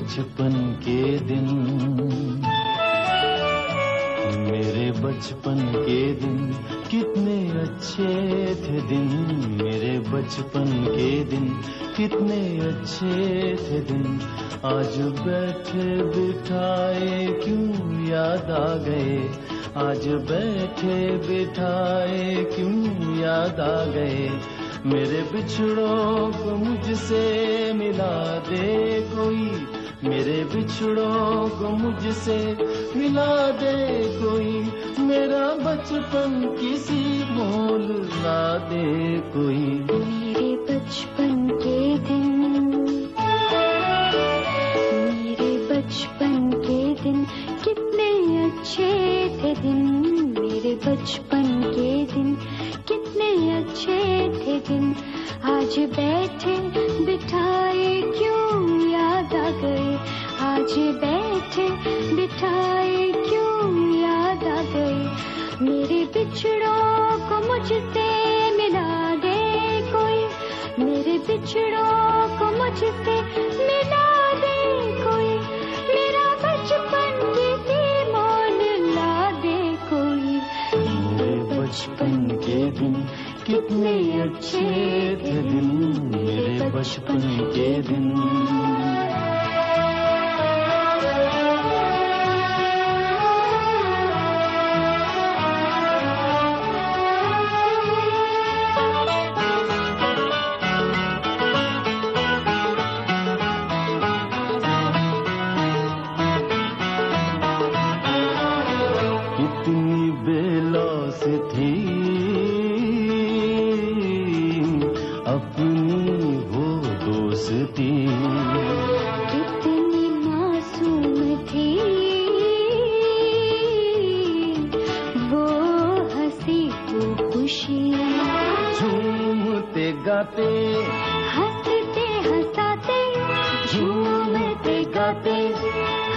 बचपन के दिन, मेरे बचपन के दिन कितने अच्छे थे दिन, मेरे बचपन के दिन कितने अच्छे थे दिन। आज बैठे बिठाए क्यों याद आ गए, आज बैठे बिठाए क्यों याद आ गए। मेरे बिछड़ों को मुझसे मिला दे कोई, मेरे बिछड़ों को मुझसे मिला दे कोई। मेरा बचपन किसी मोल ला दे कोई। मेरे बचपन के दिन, मेरे बचपन के दिन कितने अच्छे थे दिन, मेरे बचपन के दिन कितने अच्छे थे दिन। आज बैठे बिठाए क्यों याद आ गए, आज बैठे बिठाए क्यों याद आ गए। मेरे बिछड़ों को मुझसे मिला दे कोई, मेरे बिछड़ों को मुझसे मिला दे कोई। मेरा बचपन किसी मोल ला दे कोई। मेरे बचपन के दिन कितने अच्छे थे दिन, मेरे बचपन के दिन। कितनी बेलौस थी अपनी वो दोस्ती, कितनी मासूम थी वो हंसी वो खुशी। झूमते गाते हंसते हंसाते, झूमते गाते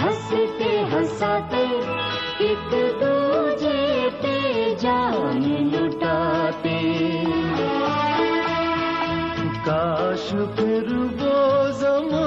हंसते हंसाते, एक दूजे पे जान लुटाते। काश फिर वो ज़माना